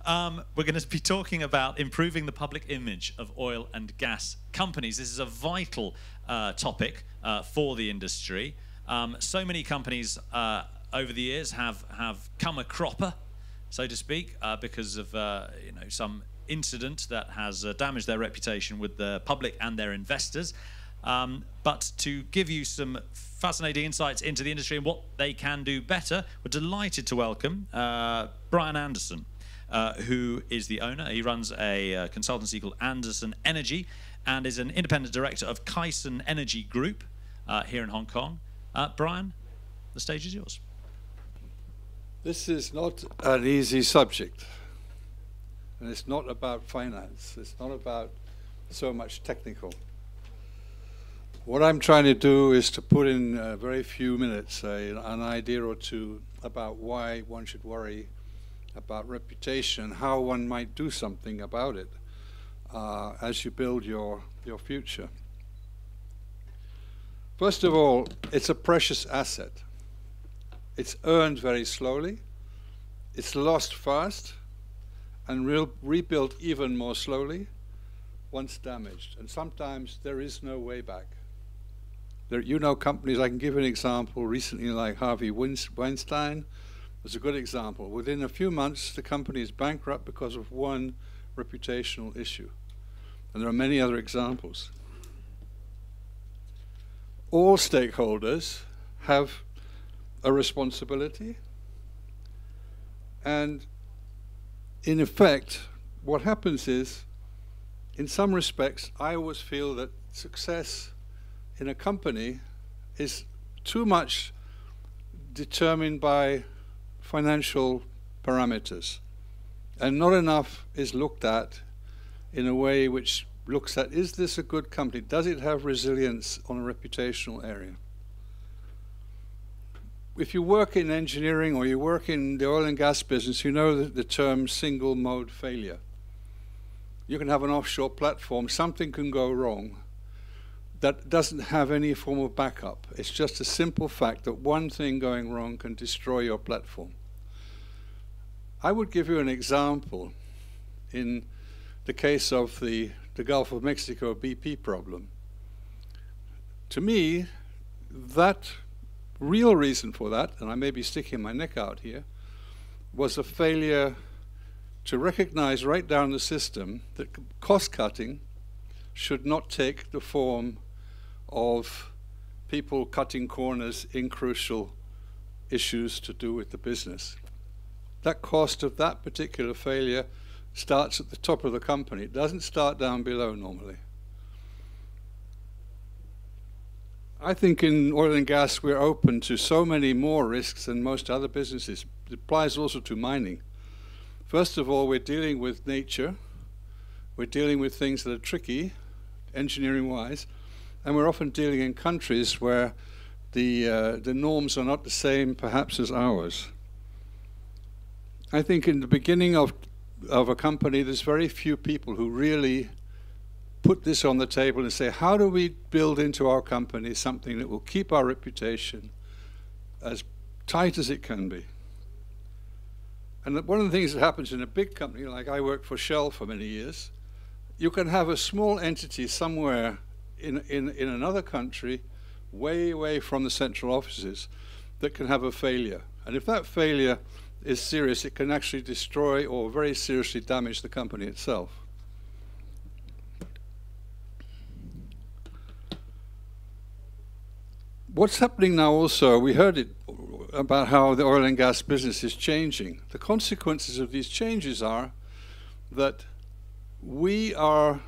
We're going to be talking about improving the public image of oil and gas companies. This is a vital topic for the industry. So many companies over the years have come a cropper, so to speak, because of some incident that has damaged their reputation with the public and their investors. But to give you some fascinating insights into the industry and what they can do better, we're delighted to welcome Brian Anderson, who is the owner. He runs a consultancy called Anderson Energy and is an independent director of Kaisen Energy Group here in Hong Kong. Brian, the stage is yours. This is not an easy subject. And it's not about finance. It's not about so much technical. What I'm trying to do is to put in very few minutes an idea or two about why one should worry about reputation, how one might do something about it as you build your future. First of all, it's a precious asset. It's earned very slowly. It's lost fast and rebuilt even more slowly once damaged. And sometimes there is no way back. You know companies, I can give an example recently, like Harvey Weinstein was a good example. Within a few months, the company is bankrupt because of one reputational issue. And there are many other examples. All stakeholders have a responsibility. And in effect, what happens is, in some respects, I always feel that success in a company is too much determined by financial parameters, and not enough is looked at in a way which looks at, is this a good company? Does it have resilience on a reputational area? If you work in engineering or you work in the oil and gas business, you know the term single mode failure. You can have an offshore platform, something can go wrong that doesn't have any form of backup. It's just a simple fact that one thing going wrong can destroy your platform. I would give you an example in the case of the Gulf of Mexico BP problem. To me, that real reason for that, and I may be sticking my neck out here, was a failure to recognize right down the system that cost cutting should not take the form of people cutting corners in crucial issues to do with the business. That cost of that particular failure starts at the top of the company. It doesn't start down below normally. I think in oil and gas we're open to so many more risks than most other businesses. It applies also to mining. First of all, we're dealing with nature. We're dealing with things that are tricky, engineering-wise, and we're often dealing in countries where the norms are not the same, perhaps, as ours. I think in the beginning of a company, there's very few people who really put this on the table and say, how do we build into our company something that will keep our reputation as tight as it can be? And one of the things that happens in a big company, like I worked for Shell for many years, you can have a small entity somewhere in another country, way away from the central offices, that can have a failure. And if that failure is serious, it can actually destroy or very seriously damage the company itself. What's happening now also, we heard it about how the oil and gas business is changing. The consequences of these changes are that we are,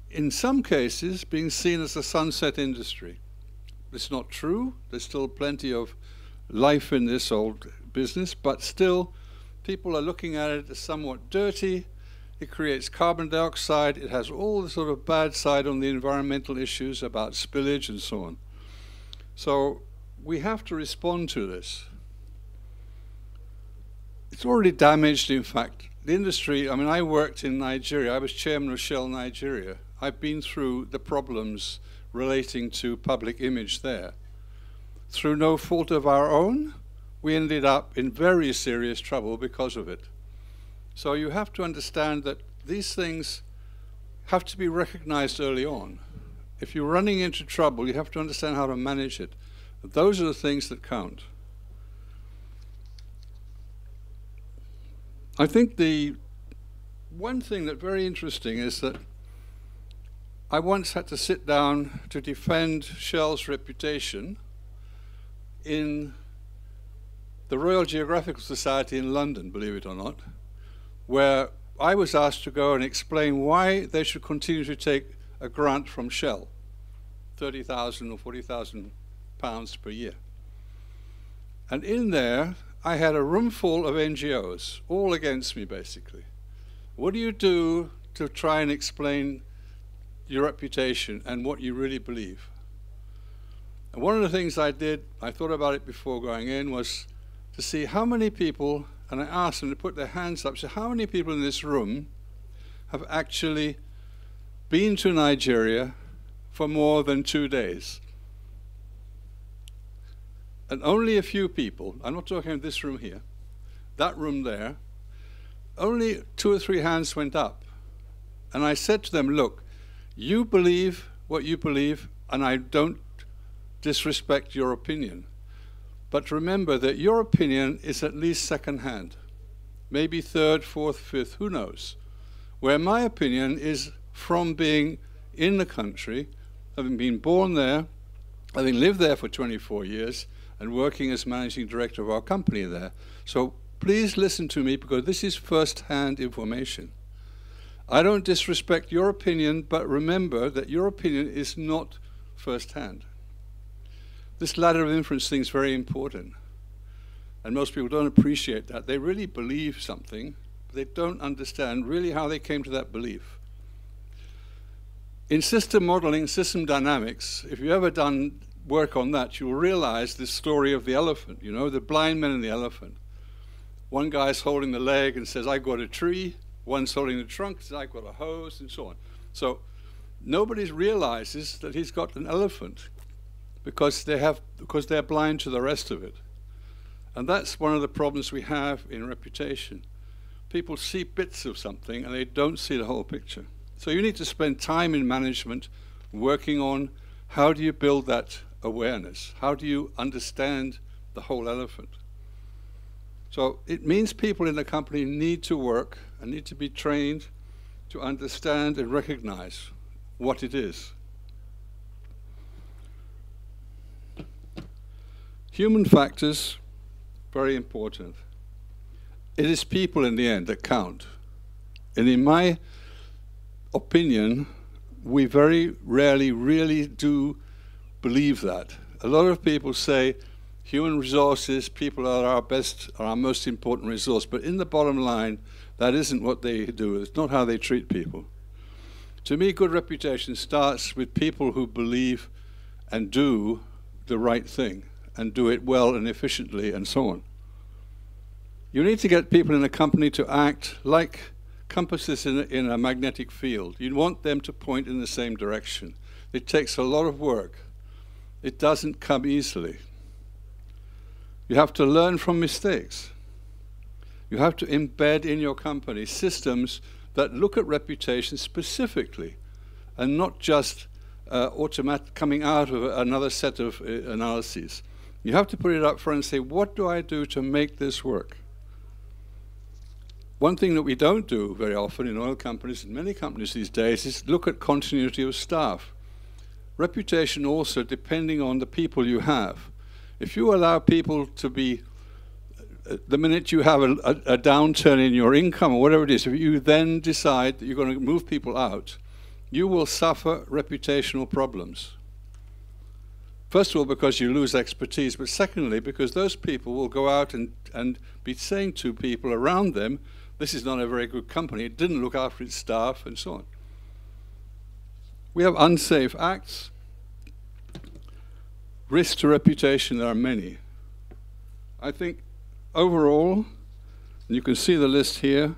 in some cases, being seen as a sunset industry. It's not true. There's still plenty of life in this old business, but still people are looking at it as somewhat dirty. It creates carbon dioxide. It has all the sort of bad side on the environmental issues about spillage and so on. So we have to respond to this. It's already damaged, in fact. The industry, I mean, I worked in Nigeria. I was chairman of Shell Nigeria. I've been through the problems relating to public image there. Through no fault of our own, we ended up in very serious trouble because of it. So you have to understand that these things have to be recognized early on. If you're running into trouble, you have to understand how to manage it. Those are the things that count. I think the one thing that's very interesting is that I once had to sit down to defend Shell's reputation in the Royal Geographical Society in London, believe it or not, where I was asked to go and explain why they should continue to take a grant from Shell, 30,000 or 40,000 pounds per year. And in there, I had a room full of NGOs, all against me, basically. What do you do to try and explain your reputation and what you really believe? And one of the things I did, I thought about it before going in, was to see how many people, and I asked them to put their hands up, so how many people in this room have actually been to Nigeria for more than 2 days? And only a few people, I'm not talking about this room here, that room there, only 2 or 3 hands went up. And I said to them, look, you believe what you believe, and I don't disrespect your opinion. But remember that your opinion is at least second-hand, maybe third, fourth, fifth, who knows? Where my opinion is from being in the country, having been born there, having lived there for 24 years, and working as managing director of our company there. So please listen to me, because this is first-hand information. I don't disrespect your opinion, but remember that your opinion is not first-hand. This ladder of inference thing is very important. And most people don't appreciate that. They really believe something, but they don't understand really how they came to that belief. In system modeling, system dynamics, if you've ever done work on that, you'll realize the story of the elephant, you know, the blind man and the elephant. One guy's holding the leg and says, I got a tree. One's holding the trunk and says, I got a hose, and so on. So nobody realizes that he's got an elephant because they're blind to the rest of it. And that's one of the problems we have in reputation. People see bits of something and they don't see the whole picture. So you need to spend time in management working on how do you build that awareness? How do you understand the whole elephant? So it means people in the company need to work and need to be trained to understand and recognize what it is. Human factors, very important. It is people in the end that count. And in my opinion, we very rarely really do believe that. A lot of people say human resources, people are our best, are our most important resource, but in the bottom line, that isn't what they do. It's not how they treat people. To me, good reputation starts with people who believe and do the right thing, and do it well and efficiently, and so on. You need to get people in a company to act like compasses in a magnetic field. You want them to point in the same direction. It takes a lot of work. It doesn't come easily. You have to learn from mistakes. You have to embed in your company systems that look at reputation specifically and not just coming out of another set of analyses. You have to put it up front and say, what do I do to make this work? One thing that we don't do very often in oil companies and many companies these days is look at continuity of staff. Reputation also depending on the people you have. If you allow people to be, the minute you have a downturn in your income or whatever it is, if you then decide that you're going to move people out, you will suffer reputational problems. First of all, because you lose expertise, but secondly, because those people will go out and be saying to people around them, this is not a very good company, it didn't look after its staff, and so on. We have unsafe acts. Risks to reputation, there are many. I think overall, and you can see the list here,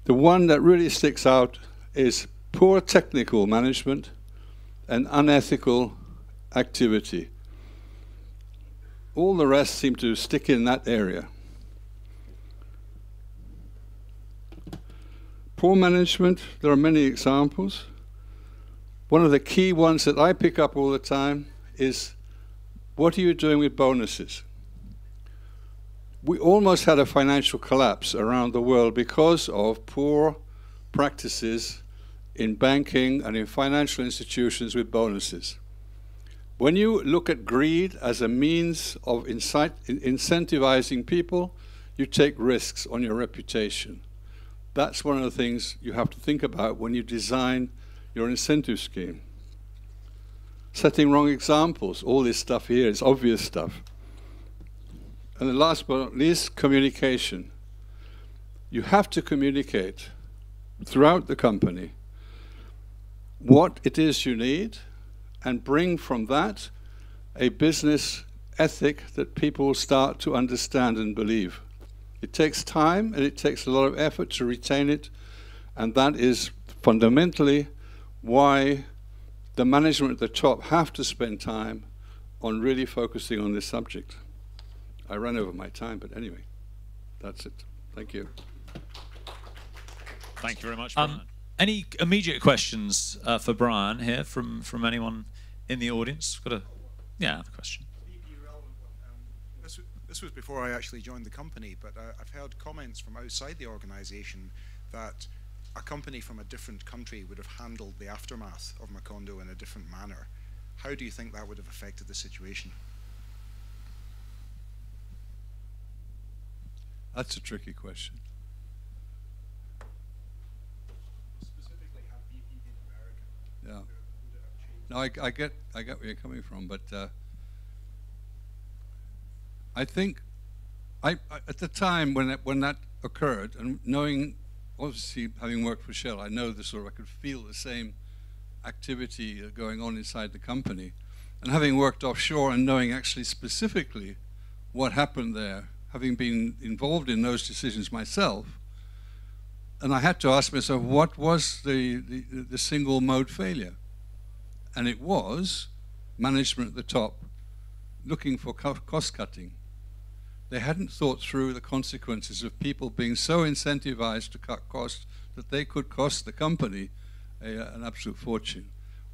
the one that really sticks out is poor technical management and unethical activity. All the rest seem to stick in that area. Poor management, there are many examples. One of the key ones that I pick up all the time is, what are you doing with bonuses? We almost had a financial collapse around the world because of poor practices in banking and in financial institutions with bonuses. When you look at greed as a means of incentivizing people, you take risks on your reputation. That's one of the things you have to think about when you design your incentive scheme. Setting wrong examples, all this stuff here is obvious stuff. And the last but not least, communication. You have to communicate throughout the company what it is you need and bring from that a business ethic that people start to understand and believe. It takes time and it takes a lot of effort to retain it, and that is fundamentally why the management at the top have to spend time on really focusing on this subject. I ran over my time, but anyway, that's it. Thank you. Thank you very much, Brian. Any immediate questions for Brian here from anyone in the audience? Got a I have a question. This was before I actually joined the company, but I've heard comments from outside the organisation that a company from a different country would have handled the aftermath of Macondo in a different manner. How do you think that would have affected the situation? That's a tricky question. Specifically, have BP been American? Yeah. No, I get where you're coming from, but I think at the time when that occurred, and knowing, obviously having worked for Shell, I know the sort of, I could feel the same activity going on inside the company, and having worked offshore and knowing actually specifically what happened there, having been involved in those decisions myself, and I had to ask myself, what was the single mode failure? And it was management at the top looking for cost cutting. They hadn't thought through the consequences of people being so incentivized to cut costs that they could cost the company an absolute fortune.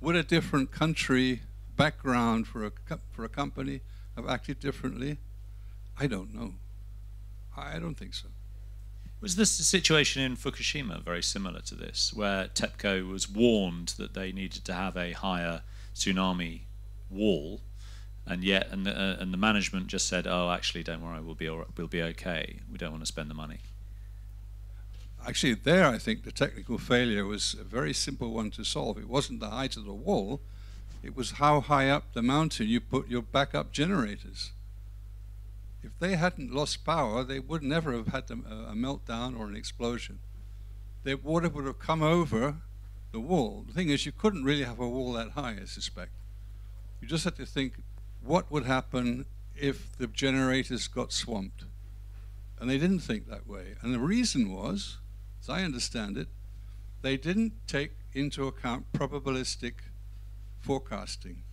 Would a different country background for a company have acted differently? I don't know. I don't think so. Was this situation in Fukushima very similar to this, where TEPCO was warned that they needed to have a higher tsunami wall, and yet the management just said, "Oh, actually, don't worry, we'll be okay. We don't want to spend the money." Actually, there I think the technical failure was a very simple one to solve. It wasn't the height of the wall; it was how high up the mountain you put your backup generators. If they hadn't lost power, they would never have had a meltdown or an explosion. The water would have come over the wall. The thing is, you couldn't really have a wall that high, I suspect. You just had to think, what would happen if the generators got swamped? And they didn't think that way. And the reason was, as I understand it, they didn't take into account probabilistic forecasting.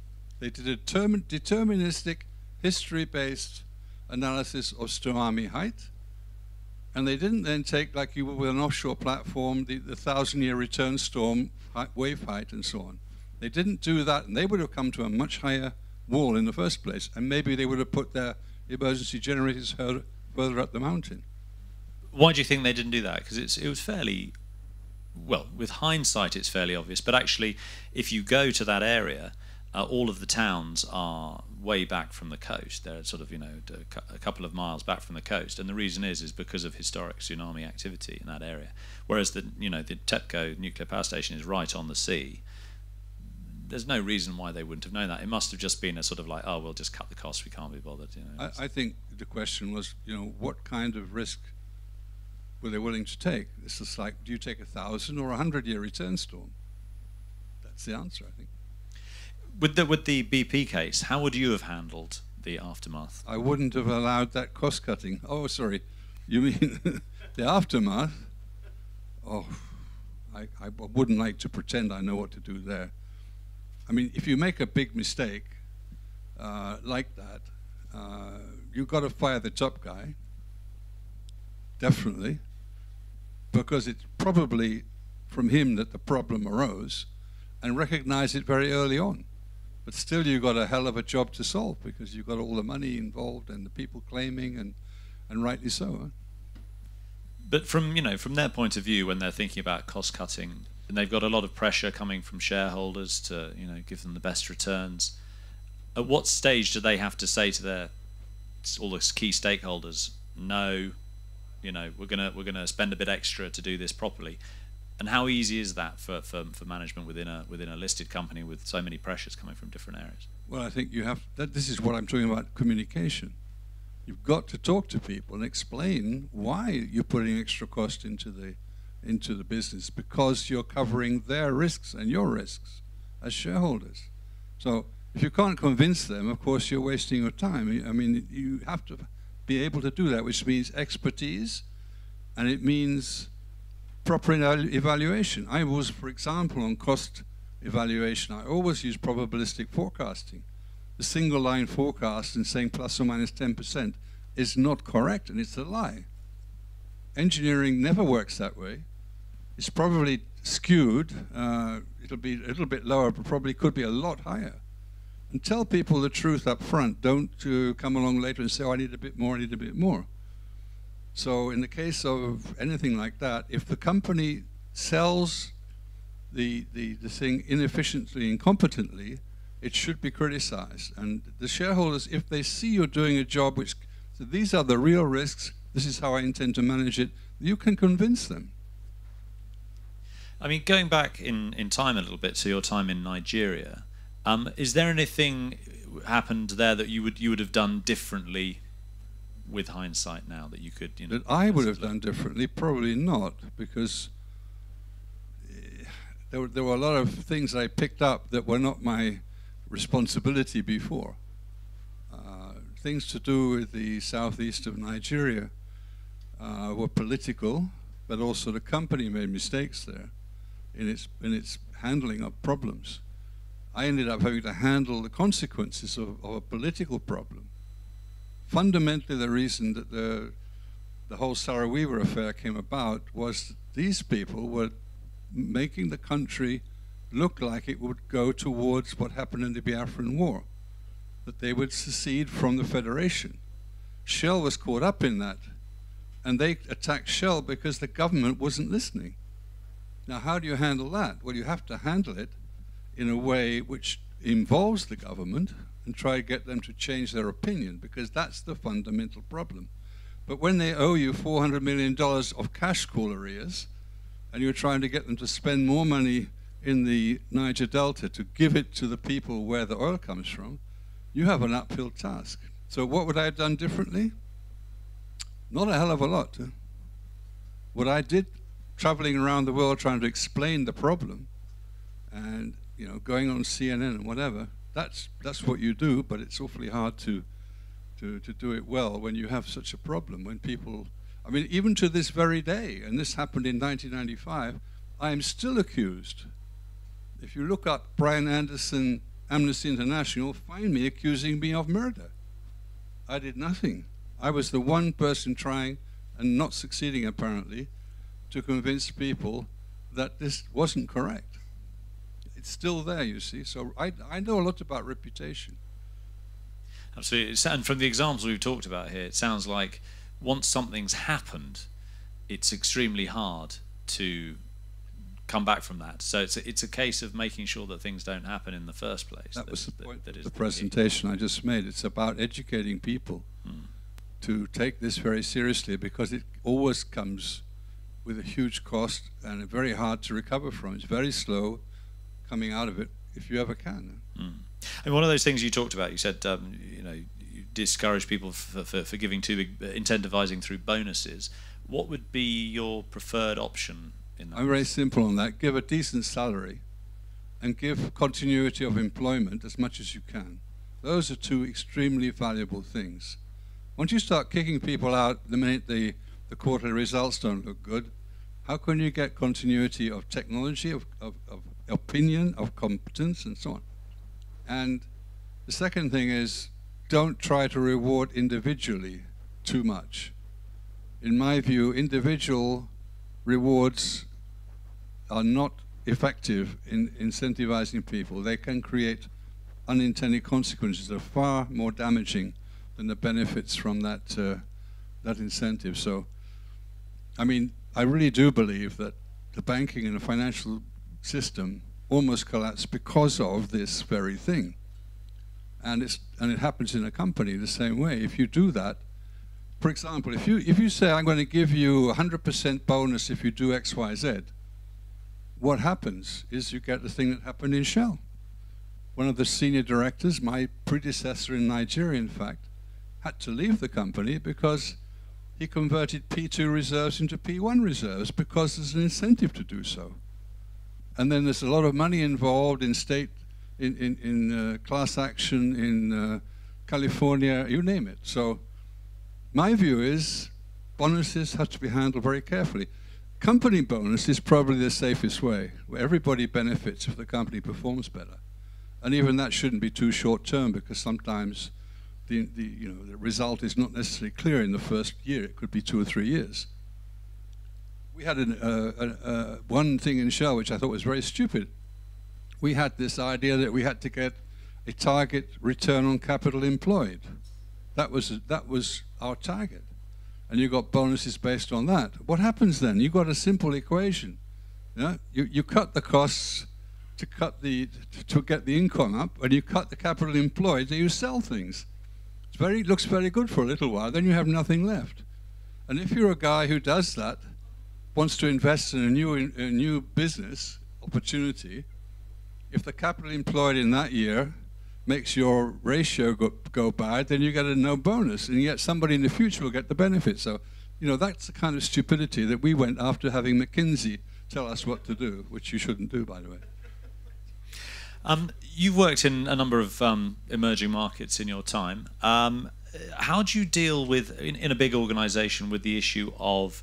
They did a deterministic, history-based analysis of tsunami height, and they didn't then take, like you would with an offshore platform, the 1,000-year return storm wave height and so on. They didn't do that, and they would have come to a much higher wall in the first place, and maybe they would have put their emergency generators further up the mountain. Why do you think they didn't do that? Because it was fairly, well, with hindsight it's fairly obvious, but actually if you go to that area, all of the towns are way back from the coast. They're sort of, a couple of miles back from the coast, and the reason is because of historic tsunami activity in that area. Whereas the TEPCO nuclear power station is right on the sea. There's no reason why they wouldn't have known that. It must have just been a sort of like, oh, we'll just cut the costs. We can't be bothered. I think the question was, what kind of risk were they willing to take? This is like, do you take 1,000 or 100-year return storm? That's the answer, I think. With the BP case, how would you have handled the aftermath? I wouldn't have allowed that cost cutting. Oh, sorry, you mean the aftermath? Oh, I wouldn't like to pretend I know what to do there. I mean, if you make a big mistake like that, you've got to fire the top guy, definitely. because it's probably from him that the problem arose, and recognize it very early on. But still, you've got a hell of a job to solve, because you've got all the money involved and the people claiming, and rightly so. Huh? But from their point of view, when they're thinking about cost cutting, and they've got a lot of pressure coming from shareholders to give them the best returns, at what stage do they have to say to all the key stakeholders, no, we're gonna spend a bit extra to do this properly? And how easy is that for management within a listed company with so many pressures coming from different areas? Well, I think this is what I'm talking about, communication. You've got to talk to people and explain why you're putting extra cost into the business, because you're covering their risks and your risks as shareholders. So if you can't convince them, of course, you're wasting your time. I mean, you have to be able to do that, which means expertise, and it means proper evaluation. I was, for example, on cost evaluation, I always use probabilistic forecasting. The single line forecast and saying plus or minus 10% is not correct, and it's a lie. Engineering never works that way. It's probably skewed. It'll be a little bit lower, but probably could be a lot higher. And tell people the truth up front. Don't come along later and say, oh, I need a bit more, I need a bit more. So in the case of anything like that, if the company sells the thing inefficiently, incompetently, it should be criticized. And the shareholders, if they see you're doing a job which, so these are the real risks, this is how I intend to manage it, you can convince them. I mean, going back in time a little bit to your time in Nigeria, is there anything happened there that you would have done differently with hindsight now that you could, that I would have done differently? Probably not, because there were a lot of things I picked up that were not my responsibility before. Things to do with the southeast of Nigeria were political, but also the company made mistakes there in its handling of problems. I ended up having to handle the consequences of a political problem. Fundamentally, the reason that the whole Sarah Weaver affair came about was that these people were making the country look like it would go towards what happened in the Biafran War, that they would secede from the Federation. Shell was caught up in that, and they attacked Shell because the government wasn't listening. Now, how do you handle that? Well, you have to handle it in a way which involves the government and try to get them to change their opinion, because that's the fundamental problem. But when they owe you $400 million of cash call arrears, and you're trying to get them to spend more money in the Niger Delta to give it to the people where the oil comes from, you have an uphill task. So what would I have done differently? Not a hell of a lot. What I did, traveling around the world trying to explain the problem, and going on CNN and whatever, that's what you do, but it's awfully hard to do it well when you have such a problem, when people, I mean, even to this very day, and this happened in 1995, I am still accused. If you look up Brian Anderson, Amnesty International, find me accusing me of murder. I did nothing. I was the one person trying, and not succeeding apparently, to convince people that this wasn't correct. It's still there, you see. So I know a lot about reputation. Absolutely. And from the examples we've talked about here, it sounds like once something's happened, it's extremely hard to come back from that. So it's a case of making sure that things don't happen in the first place. That was the point of the presentation I just made. It's about educating people to take this very seriously, because it always comes with a huge cost and very hard to recover from. It's very slow coming out of it, if you ever can. And one of those things you talked about, you said, you discourage people for giving too big, incentivizing through bonuses. What would be your preferred option in that? I'm very simple on that. Give a decent salary and give continuity of employment as much as you can. Those are two extremely valuable things. Once you start kicking people out the minute the quarterly results don't look good, how can you get continuity of technology, of opinion, of competence, and so on? And the second thing is, don't try to reward individually too much. In my view, individual rewards are not effective in incentivizing people. They can create unintended consequences that are far more damaging than the benefits from that that incentive. So, I mean, I really do believe that the banking and the financial system almost collapsed because of this very thing. And it happens in a company the same way. If you do that, for example, if you say, I'm going to give you 100% bonus if you do X, Y, Z, what happens is you get the thing that happened in Shell. One of the senior directors, my predecessor in Nigeria, in fact, had to leave the company because he converted P2 reserves into P1 reserves because there's an incentive to do so. And then there's a lot of money involved in state, in class action, in California, you name it. So my view is bonuses have to be handled very carefully. Company bonus is probably the safest way, where everybody benefits if the company performs better. And even that shouldn't be too short term, because sometimes the result is not necessarily clear in the first year. It could be 2 or 3 years. We had one thing in Shell which I thought was very stupid. We had this idea that we had to get a target return on capital employed. That was our target. And you got bonuses based on that. What happens then? You got a simple equation. Yeah? You cut the costs to get the income up, and you cut the capital employed, so you sell things. It looks very good for a little while, then you have nothing left. And if you're a guy who does that, wants to invest in a new business opportunity, if the capital employed in that year makes your ratio go bad, then you get a no bonus, and yet somebody in the future will get the benefit. So, that's the kind of stupidity that we went after having McKinsey tell us what to do, which you shouldn't do, by the way. You've worked in a number of emerging markets in your time. How do you deal with, in a big organization, with the issue of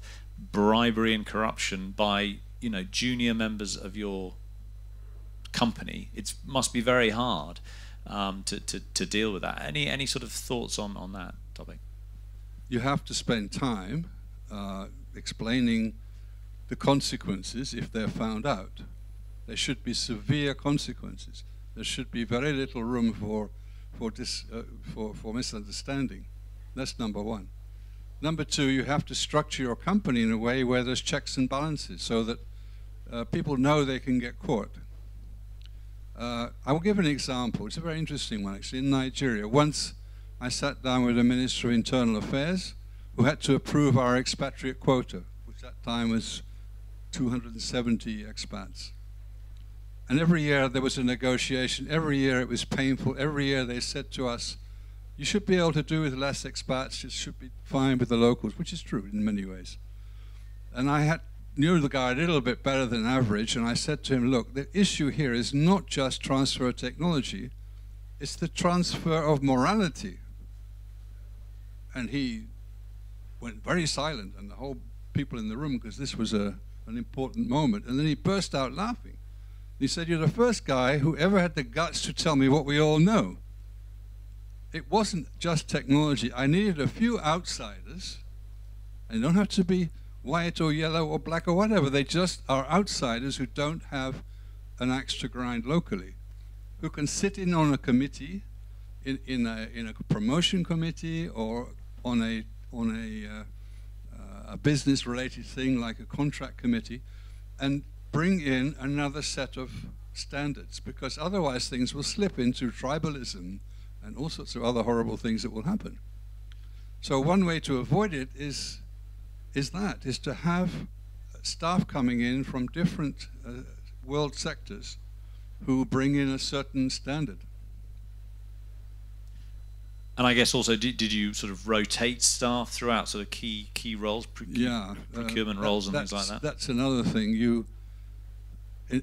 bribery and corruption by, junior members of your company? It must be very hard to deal with that. Any sort of thoughts on that topic? You have to spend time explaining the consequences if they're found out. There should be severe consequences. There should be very little room for misunderstanding. That's number one. Number two, you have to structure your company in a way where there's checks and balances so that people know they can get caught. I will give an example. It's a very interesting one, actually. In Nigeria, once I sat down with the Minister of Internal Affairs, who had to approve our expatriate quota, which at that time was 270 expats. And every year there was a negotiation. Every year it was painful. Every year they said to us, you should be able to do with less expats. It should be fine with the locals, which is true in many ways. And I knew the guy a little bit better than average, and I said to him, look, the issue here is not just transfer of technology, it's the transfer of morality. And he went very silent, and the whole people in the room, because this was an important moment, and then he burst out laughing. He said, you're the first guy who ever had the guts to tell me what we all know. It wasn't just technology. I needed a few outsiders, and they don't have to be white or yellow or black or whatever. They just are outsiders who don't have an axe to grind locally, who can sit in on a committee, in a promotion committee, or on a business-related thing like a contract committee, and bring in another set of standards, because otherwise things will slip into tribalism and all sorts of other horrible things that will happen. So one way to avoid it is to have staff coming in from different world sectors who bring in a certain standard. And I guess also, did you sort of rotate staff throughout sort of key roles, procurement roles and things like that? That's another thing.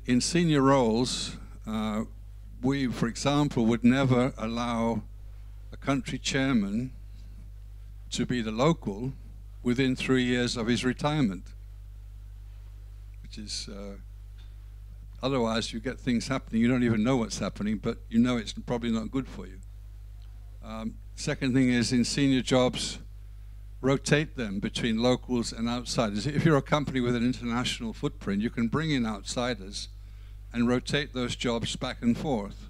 In senior roles, we, for example, would never allow a country chairman to be the local within 3 years of his retirement, which is, otherwise you get things happening, you don't even know what's happening, but you know it's probably not good for you. Second thing is, in senior jobs, rotate them between locals and outsiders. If you're a company with an international footprint, you can bring in outsiders and rotate those jobs back and forth.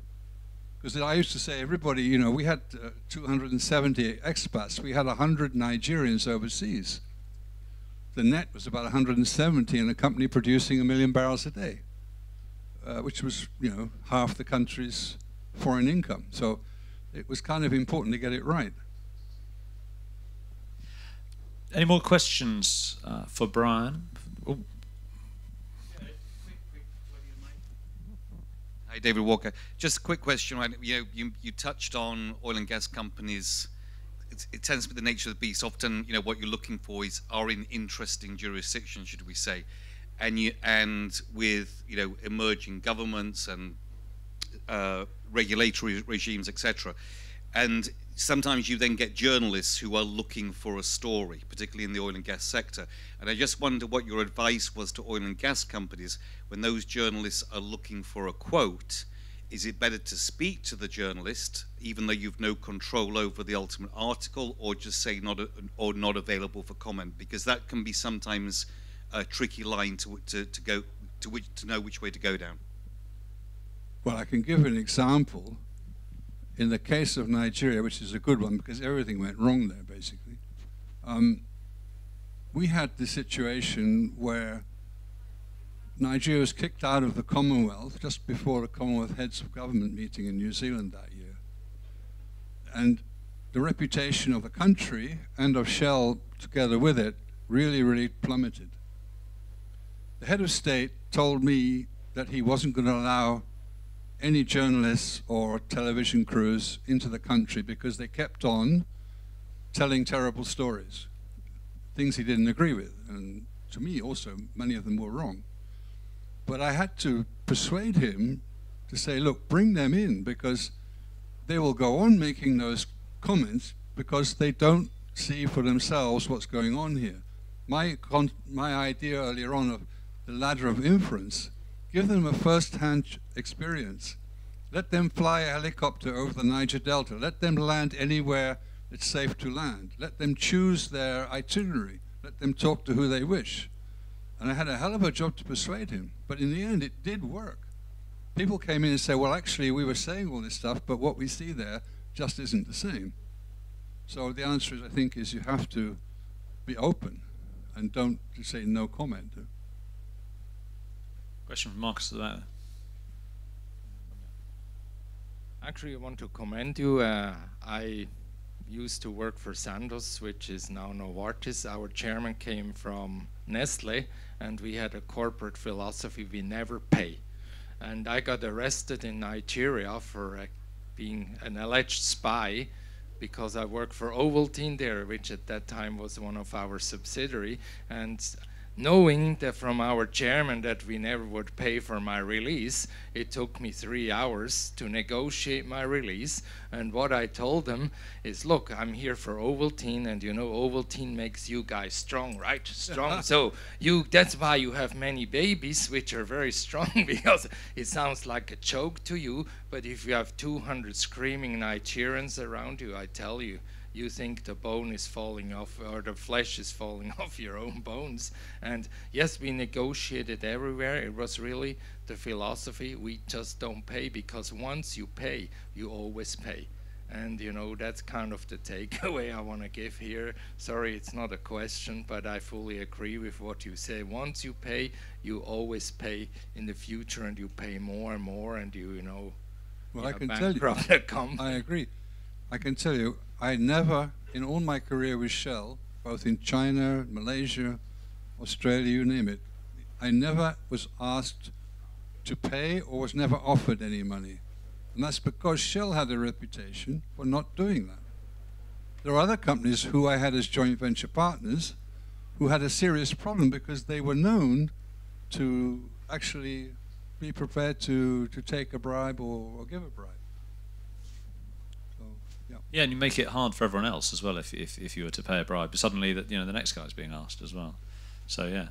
Because I used to say, everybody, you know, we had 270 expats. We had 100 Nigerians overseas. The net was about 170 in a company producing 1 million barrels a day, which was, you know, half the country's foreign income. So it was kind of important to get it right. Any more questions for Brian? Oh. Hi, David Walker. Just a quick question. Right? You touched on oil and gas companies. It tends to be the nature of the beast. Often, you know, what you're looking for are in interesting jurisdictions, should we say, and with, you know, emerging governments and regulatory regimes, etc. And sometimes you then get journalists who are looking for a story, particularly in the oil and gas sector. And I just wonder what your advice was to oil and gas companies when those journalists are looking for a quote. Is it better to speak to the journalist, even though you've no control over the ultimate article, or just say not available for comment? Because that can be sometimes a tricky line to know which way to go down. Well, I can give an example. In the case of Nigeria, which is a good one because everything went wrong there, basically, we had the situation where Nigeria was kicked out of the Commonwealth just before the Commonwealth Heads of Government meeting in New Zealand that year. And the reputation of the country and of Shell together with it really, really plummeted. The head of state told me that he wasn't going to allow any journalists or television crews into the country because they kept on telling terrible stories, things he didn't agree with. And to me also, many of them were wrong. But I had to persuade him to say, look, bring them in, because they will go on making those comments because they don't see for themselves what's going on here. My idea earlier on of the ladder of inference, give them a first-hand experience. Let them fly a helicopter over the Niger Delta. Let them land anywhere it's safe to land. Let them choose their itinerary. Let them talk to who they wish. And I had a hell of a job to persuade him. But in the end, it did work. People came in and said, well, actually, we were saying all this stuff, but what we see there just isn't the same. So the answer is, I think, is you have to be open and don't just say no comment. Question from Marcus at the back. Actually, I want to commend you. I used to work for Sandoz, which is now Novartis. Our chairman came from Nestle, and we had a corporate philosophy: we never pay. And I got arrested in Nigeria for being an alleged spy, because I worked for Ovaltine there, which at that time was one of our subsidiary. And knowing that from our chairman that we never would pay for my release, it took me 3 hours to negotiate my release. And what I told them is, look, I'm here for Ovaltine, and you know Ovaltine makes you guys strong, right? Strong. So that's why you have many babies, which are very strong, because it sounds like a joke to you, but if you have 200 screaming Nigerians around you, I tell you, you think the bone is falling off, or the flesh is falling off your own bones. And yes, we negotiated everywhere. It was really the philosophy: we just don't pay, because once you pay, you always pay. And you know, that's kind of the takeaway I want to give here. Sorry, it's not a question, but I fully agree with what you say. Once you pay, you always pay in the future, and you pay more and more, and you know, well, I can tell you, I agree. I can tell you, I never, in all my career with Shell, both in China, Malaysia, Australia, you name it, I never was asked to pay or was never offered any money. And that's because Shell had a reputation for not doing that. There are other companies who I had as joint venture partners who had a serious problem because they were known to actually be prepared to take a bribe or give a bribe. Yeah, and you make it hard for everyone else as well if you were to pay a bribe. But suddenly, that, you know, the next guy's being asked as well. So yeah.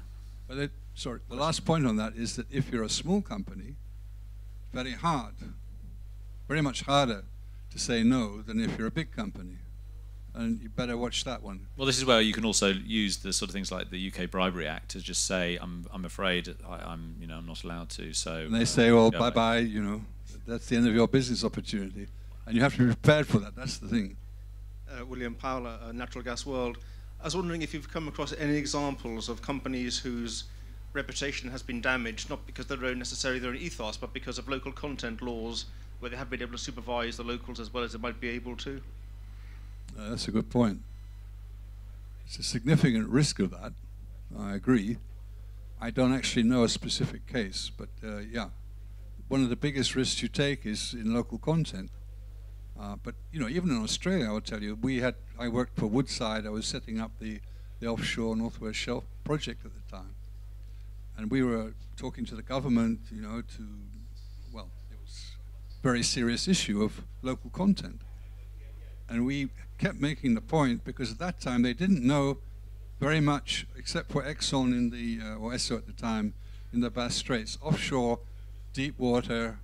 But sorry, the last point on that is that if you're a small company, very hard, very much harder to say no than if you're a big company. and you better watch that one. Well, this is where you can also use the sort of things like the UK Bribery Act to just say, I'm afraid I'm not allowed to. So and they say, well, bye-bye, that's the end of your business opportunity. And you have to be prepared for that. That's the thing. William Powell, Natural Gas World. I was wondering if you've come across any examples of companies whose reputation has been damaged, not because they're necessarily their own ethos, but because of local content laws, where they have been able to supervise the locals as well as they might be able to. That's a good point. It's a significant risk of that. I agree. I don't actually know a specific case, but yeah, one of the biggest risks you take is in local content. But even in Australia, I will tell you, I worked for Woodside. I was setting up the offshore Northwest Shelf project at the time, and we were talking to the government, it was a very serious issue of local content, and we kept making the point because at that time they didn't know very much, except for Exxon or Esso at the time, in the Bass Straits. Offshore, deep water,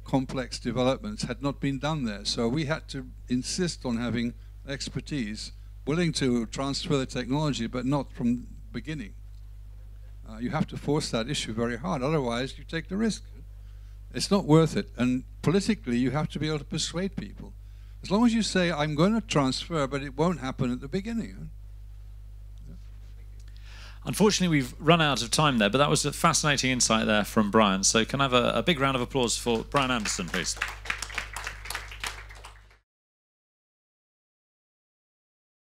complex developments had not been done there. So we had to insist on having expertise, willing to transfer the technology, but not from the beginning. You have to force that issue very hard, otherwise you take the risk. It's not worth it. And politically, you have to be able to persuade people. As long as you say, I'm going to transfer, but it won't happen at the beginning. Unfortunately, we've run out of time there, but that was a fascinating insight there from Brian. So can I have a big round of applause for Brian Anderson, please?